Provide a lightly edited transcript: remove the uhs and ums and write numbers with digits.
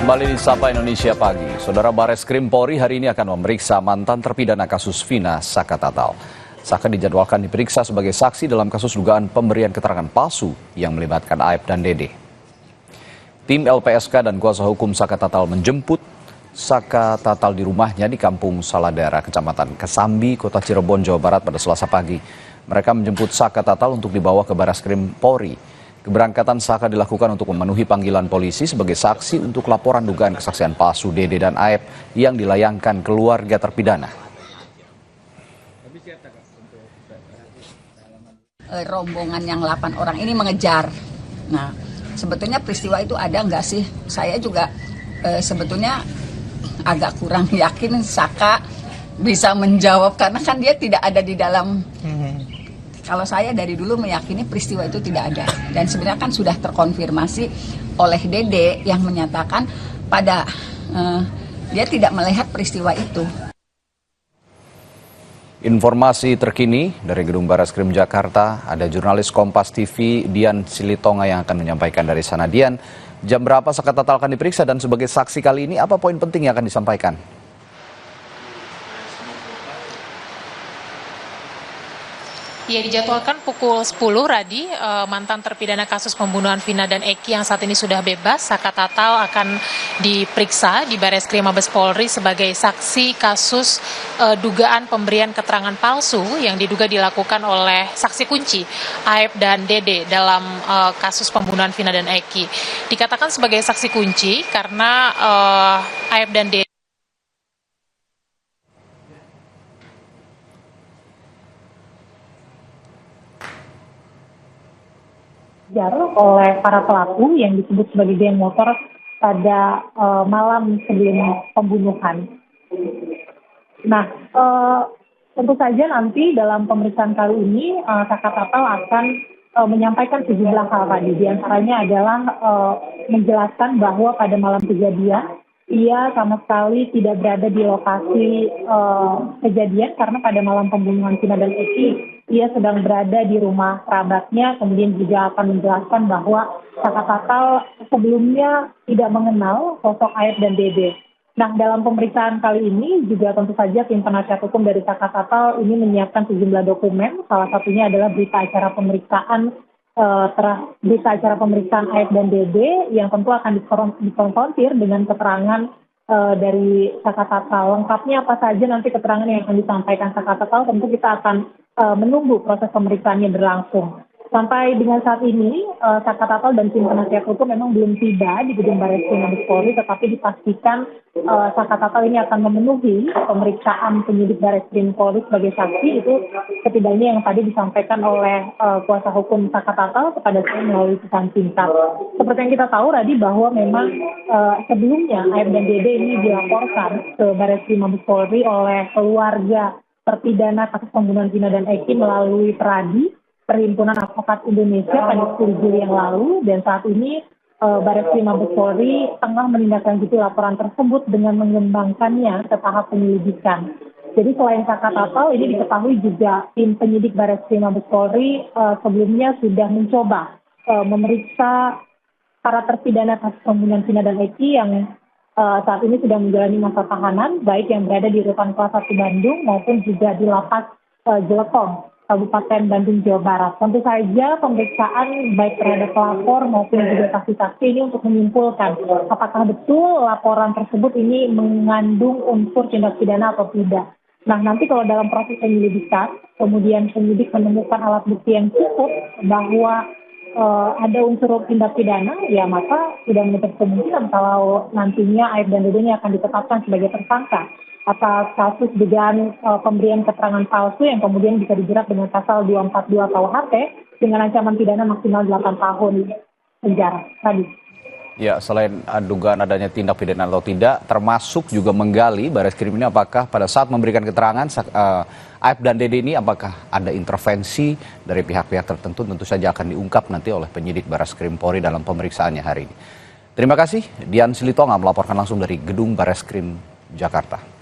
Kembali di Sapa Indonesia Pagi, Saudara Bareskrim Polri hari ini akan memeriksa mantan terpidana kasus Vina Saka-Tatal. Saka dijadwalkan diperiksa sebagai saksi dalam kasus dugaan pemberian keterangan palsu yang melibatkan Aep dan Dede. Tim LPSK dan kuasa hukum Saka-Tatal menjemput Saka-Tatal di rumahnya di Kampung Saladara, Kecamatan Kesambi, Kota Cirebon, Jawa Barat pada Selasa pagi. Mereka menjemput Saka-Tatal untuk dibawa ke Bareskrim Polri. Keberangkatan Saka dilakukan untuk memenuhi panggilan polisi sebagai saksi untuk laporan dugaan kesaksian palsu Dede dan Aep yang dilayangkan keluarga terpidana. Rombongan yang 8 orang ini mengejar. Nah, sebetulnya peristiwa itu ada nggak sih? Saya juga sebetulnya agak kurang yakin Saka bisa menjawab karena kan dia tidak ada di dalam. Kalau saya dari dulu meyakini peristiwa itu tidak ada. Dan sebenarnya kan sudah terkonfirmasi oleh Dede yang menyatakan dia tidak melihat peristiwa itu. Informasi terkini dari Gedung Bareskrim Jakarta, ada jurnalis Kompas TV Dian Silitonga yang akan menyampaikan dari sana. Dian, jam berapa Saka-Tatal akan diperiksa dan sebagai saksi kali ini apa poin penting yang akan disampaikan? Ya, dijadwalkan pukul 10, Radi, mantan terpidana kasus pembunuhan Vina dan Eki yang saat ini sudah bebas, Saka-Tatal akan diperiksa di Bareskrim Mabes Polri sebagai saksi kasus dugaan pemberian keterangan palsu yang diduga dilakukan oleh saksi kunci Aep dan Dede dalam kasus pembunuhan Vina dan Eki. Dikatakan sebagai saksi kunci karena Aep dan Dede oleh para pelaku yang disebut sebagai geng motor pada malam sebelum pembunuhan. Nah, tentu saja nanti dalam pemeriksaan kali ini Saka-Tatal akan menyampaikan sejumlah hal tadi. Di antaranya adalah menjelaskan bahwa pada malam kejadian ia sama sekali tidak berada di lokasi kejadian karena pada malam pembunuhan Vina dan Eki ia sedang berada di rumah kerabatnya. Kemudian juga akan menjelaskan bahwa Saka-Tatal sebelumnya tidak mengenal sosok Aep dan Dede. Nah, dalam pemeriksaan kali ini juga tentu saja tim penasihat hukum dari Saka-Tatal ini menyiapkan sejumlah dokumen. Salah satunya adalah berita acara pemeriksaan Aep dan Dede yang tentu akan dikonfrontir dengan keterangan dari Saka-Tatal. Lengkapnya apa saja nanti keterangan yang akan disampaikan Saka-Tatal, tentu kita akan menunggu proses pemeriksaannya berlangsung. Sampai dengan saat ini, Saka-Tatal dan tim penasihat hukum memang belum tiba di Gedung Bareskrim Mabes Polri, tetapi dipastikan Saka-Tatal ini akan memenuhi pemeriksaan penyidik Bareskrim Polri sebagai saksi. Itu setidaknya yang tadi disampaikan oleh kuasa hukum Saka-Tatal kepada saya melalui pesan singkat. Seperti yang kita tahu tadi bahwa memang sebelumnya Aep dan Dede ini dilaporkan ke Bareskrim Mabes Polri oleh keluarga terpidana kasus pembunuhan Vina dan Eki melalui Perhimpunan Advokat Indonesia pada 10 Juli yang lalu, dan saat ini Bareskrim Mabes Polri tengah menindaklanjuti laporan tersebut dengan mengembangkannya ke tahap penyelidikan. Jadi selain Saka-Tatal, ini diketahui juga tim penyidik Bareskrim Mabes Polri sebelumnya sudah mencoba memeriksa para terpidana kasus pembunuhan Vina dan Eki yang saat ini sudah menjalani masa tahanan, baik yang berada di Rutan Kelas 1 Bandung maupun juga di Lapas Jelekong, Kabupaten Bandung, Jawa Barat. Tentu saja pemeriksaan baik terhadap pelapor maupun juga saksi-saksi ini untuk menyimpulkan apakah betul laporan tersebut ini mengandung unsur tindak pidana atau tidak. Nah, nanti kalau dalam proses penyelidikan, kemudian penyidik menemukan alat bukti yang cukup bahwa ada unsur tindak pidana, ya maka tidak menutup kemungkinan kalau nantinya Aep dan Dede ini akan ditetapkan sebagai tersangka atas kasus dugaan pemberian keterangan palsu yang kemudian bisa dijerat dengan pasal 242 KUHP dengan ancaman pidana maksimal 8 tahun penjara. Tadi. Ya, selain dugaan adanya tindak pidana atau tidak, termasuk juga menggali Bareskrim ini apakah pada saat memberikan keterangan Aep dan Dede ini apakah ada intervensi dari pihak-pihak tertentu, tentu saja akan diungkap nanti oleh penyidik Bareskrim Polri dalam pemeriksaannya hari ini. Terima kasih, Dian Silitonga melaporkan langsung dari Gedung Bareskrim Jakarta.